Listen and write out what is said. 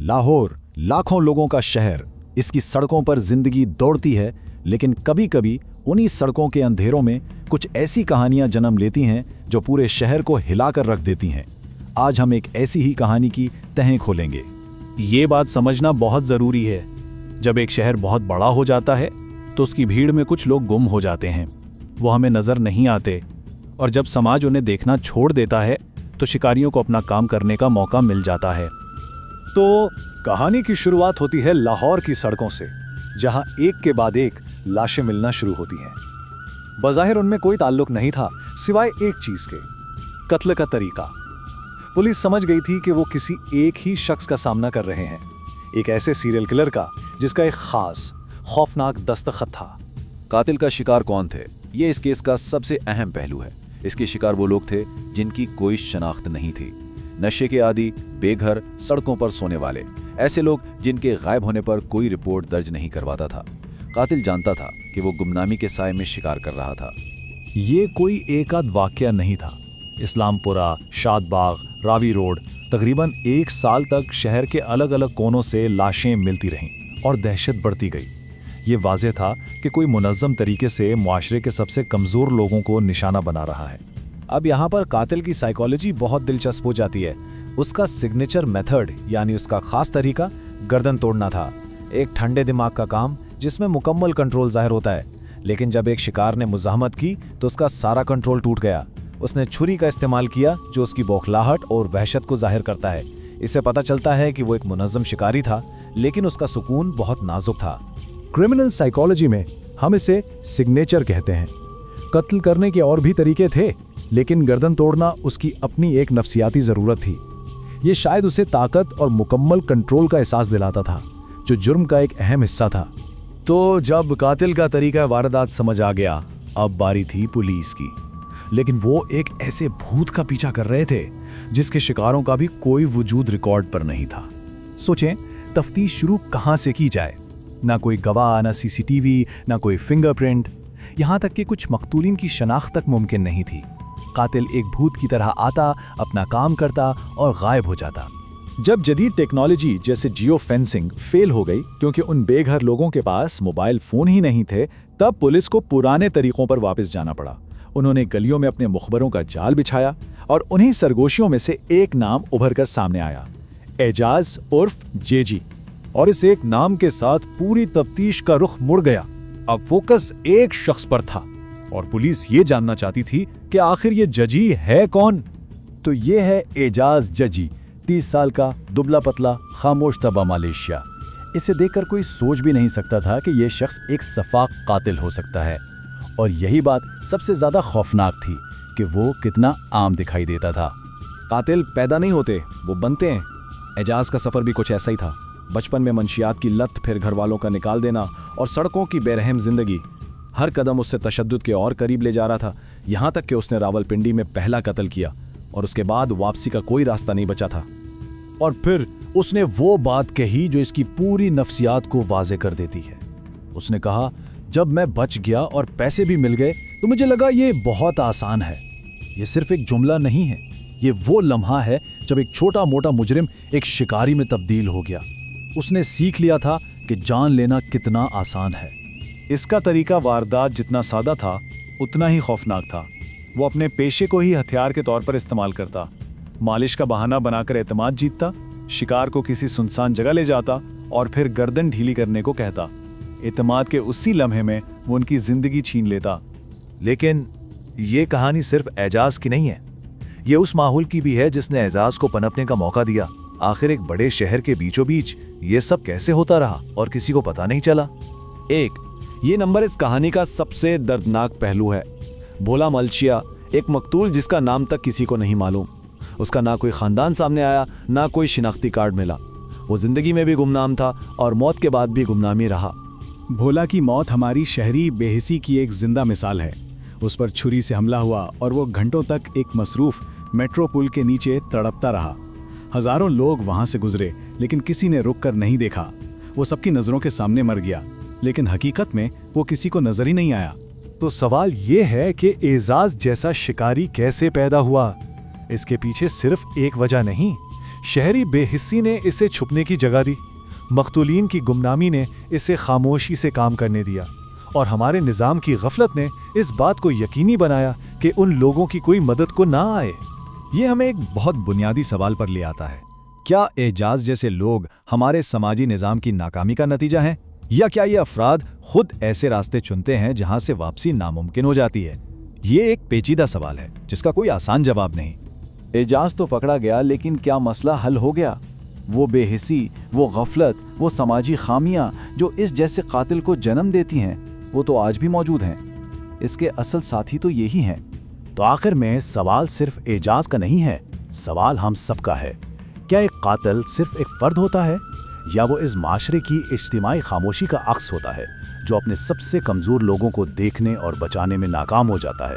लाहौर लाखों लोगों का शहर, इसकी सड़कों पर जिंदगी दौड़ती है, लेकिन कभी कभी उन्हीं सड़कों के अंधेरों में कुछ ऐसी कहानियां जन्म लेती हैं जो पूरे शहर को हिलाकर रख देती हैं। आज हम एक ऐसी ही कहानी की तहें खोलेंगे। ये बात समझना बहुत ज़रूरी है। जब एक शहर बहुत बड़ा हो जाता है तो उसकी भीड़ में कुछ लोग गुम हो जाते हैं, वो हमें नज़र नहीं आते, और जब समाज उन्हें देखना छोड़ देता है तो शिकारियों को अपना काम करने का मौका मिल जाता है। तो कहानी की शुरुआत होती है लाहौर की सड़कों से, जहां एक के बाद एक लाशें मिलना शुरू होती हैं। बज़ाहिर उनमें कोई ताल्लुक नहीं था सिवाय एक चीज के, कत्ल का तरीका। पुलिस समझ गई थी कि वो किसी एक ही शख्स का सामना कर रहे हैं, एक ऐसे सीरियल किलर का जिसका एक खास खौफनाक दस्तखत था। कातिल का शिकार कौन थे, ये इस केस का सबसे अहम पहलू है। इसके शिकार वो लोग थे जिनकी कोई शनाख्त नहीं थी, नशे के आदी, बेघर, सड़कों पर सोने वाले, ऐसे लोग जिनके गायब होने पर कोई रिपोर्ट दर्ज नहीं करवाता था। कातिल जानता था कि वो गुमनामी के साए में शिकार कर रहा था। ये कोई एक आध वाकया नहीं था। इस्लामपुरा, शादबाग, रावी रोड, तकरीबन 1 साल तक शहर के अलग अलग कोनों से लाशें मिलती रहीं और दहशत बढ़ती गई। ये वाज़ेह था कि कोई मुनज़्ज़म तरीके से मुआशरे के सबसे कमज़ोर लोगों को निशाना बना रहा है। अब यहाँ पर कातिल की साइकोलॉजी बहुत दिलचस्प हो जाती है। उसका सिग्नेचर मेथड यानी उसका खास तरीका गर्दन तोड़ना था, एक ठंडे दिमाग का काम जिसमें मुकम्मल कंट्रोल जाहिर होता है। लेकिन जब एक शिकार ने मुज़ाहमत की तो उसका सारा कंट्रोल टूट गया। उसने छुरी का इस्तेमाल किया जो उसकी बौखलाहट और वहशत को जाहिर करता है। इससे पता चलता है कि वो एक मुनज़्ज़म शिकारी था, लेकिन उसका सुकून बहुत नाजुक था। क्रिमिनल साइकोलॉजी में हम इसे सिग्नेचर कहते हैं। कत्ल करने के और भी तरीके थे, लेकिन गर्दन तोड़ना उसकी अपनी एक नफसियाती ज़रूरत थी। ये शायद उसे ताकत और मुकम्मल कंट्रोल का एहसास दिलाता था, जो जुर्म का एक अहम हिस्सा था। तो जब कातिल का तरीका वारदात समझ आ गया, अब बारी थी पुलिस की। लेकिन वो एक ऐसे भूत का पीछा कर रहे थे जिसके शिकारों का भी कोई वजूद रिकॉर्ड पर नहीं था। सोचें, तफ्तीश शुरू कहाँ से की जाए? ना कोई गवाह, ना सीसीटीवी, ना कोई फिंगरप्रिंट, यहाँ तक कि कुछ मकतूलिन की शनाख्त तक मुमकिन नहीं थी। कातिल एक भूत की तरह आता, अपना काम करता और गायब हो जाता। जब जदीद टेक्नोलॉजी जैसे जियो फेंसिंग फेल हो गई क्योंकि उन बेघर लोगों के पास मोबाइल फोन ही नहीं थे, तब पुलिस को पुराने तरीकों पर वापस जाना पड़ा। उन्होंने गलियों में अपने मुखबरों का जाल बिछाया और उन्हीं सरगोशियों में से एक नाम उभर कर सामने आया, एजाज उर्फ जेजी। और इस एक नाम के साथ पूरी तफ्तीश का रुख मुड़ गया। अब फोकस एक शख्स पर था और पुलिस ये जानना चाहती थी कि आखिर ये जजी है कौन। तो ये है एजाज जजी, 30 साल का, दुबला पतला, खामोश तबा मलेशिया। इसे देखकर कोई सोच भी नहीं सकता था कि यह शख्स एक सफाक कातिल हो सकता है। और यही बात सबसे ज्यादा खौफनाक थी कि वो कितना आम दिखाई देता था। कातिल पैदा नहीं होते, वो बनते हैं। एजाज का सफर भी कुछ ऐसा ही था। बचपन में मंशियात की लत, फिर घर वालों का निकाल देना और सड़कों की बेरहम जिंदगी। हर कदम उससे तशद्दुद के और करीब ले जा रहा था, यहाँ तक कि उसने रावलपिंडी में पहला कत्ल किया और उसके बाद वापसी का कोई रास्ता नहीं बचा था। और फिर उसने वो बात कही जो इसकी पूरी नफ्सियात को वाज़े कर देती है। उसने कहा, जब मैं बच गया और पैसे भी मिल गए तो मुझे लगा ये बहुत आसान है। ये सिर्फ एक जुमला नहीं है, ये वो लम्हा है जब एक छोटा मोटा मुजरिम एक शिकारी में तब्दील हो गया। उसने सीख लिया था कि जान लेना कितना आसान है। इसका तरीका वारदात जितना सादा था उतना ही खौफनाक था। वो अपने पेशे को ही हथियार के तौर पर इस्तेमाल करता, मालिश का बहाना बनाकर एतमाद जीतता, शिकार को किसी सुनसान जगह ले जाता और फिर गर्दन ढीली करने को कहता। एतमाद के उसी लम्हे में वो उनकी जिंदगी छीन लेता। लेकिन ये कहानी सिर्फ एजाज की नहीं है, ये उस माहौल की भी है जिसने एजाज को पनपने का मौका दिया। आखिर एक बड़े शहर के बीचों बीच ये सब कैसे होता रहा और किसी को पता नहीं चला। ये नंबर इस कहानी का सबसे दर्दनाक पहलू है। भोला मलचिया, एक मकतूल जिसका नाम तक किसी को नहीं मालूम। उसका ना कोई खानदान सामने आया, ना कोई शिनाख्ती कार्ड मिला। वो जिंदगी में भी गुमनाम था और मौत के बाद भी गुमनामी रहा। भोला की मौत हमारी शहरी बेहिसी की एक जिंदा मिसाल है। उस पर छुरी से हमला हुआ और वो घंटों तक एक मसरूफ मेट्रो पुल के नीचे तड़पता रहा। हजारों लोग वहां से गुजरे, लेकिन किसी ने रुक कर नहीं देखा। वो सबकी नजरों के सामने मर गया, लेकिन हकीकत में वो किसी को नजर ही नहीं आया। तो सवाल ये है कि एजाज जैसा शिकारी कैसे पैदा हुआ? इसके पीछे सिर्फ एक वजह नहीं, शहरी बेहिस्सी ने इसे छुपने की जगह दी, मख्तूलीन की गुमनामी ने इसे खामोशी से काम करने दिया, और हमारे निज़ाम की गफलत ने इस बात को यकीनी बनाया कि उन लोगों की कोई मदद को ना आए। ये हमें एक बहुत बुनियादी सवाल पर ले आता है। क्या एजाज जैसे लोग हमारे समाजी निज़ाम की नाकामी का नतीजा हैं, या क्या ये अफराद खुद ऐसे रास्ते चुनते हैं जहां से वापसी नामुमकिन हो जाती है? ये एक पेचीदा सवाल है जिसका कोई आसान जवाब नहीं। एजाज तो पकड़ा गया, लेकिन क्या मसला हल हो गया? वो बेहिसी, वो गफलत, वो समाजी खामियां जो इस जैसे कातिल को जन्म देती हैं, वो तो आज भी मौजूद हैं। इसके असल साथी तो यही हैं। तो आखिर में सवाल सिर्फ एजाज का नहीं है, सवाल हम सबका है। क्या एक कातिल सिर्फ एक फर्द होता है, या वो इस माशरे की इज्तिमाई खामोशी का अक्स होता है जो अपने सबसे कमज़ोर लोगों को देखने और बचाने में नाकाम हो जाता है?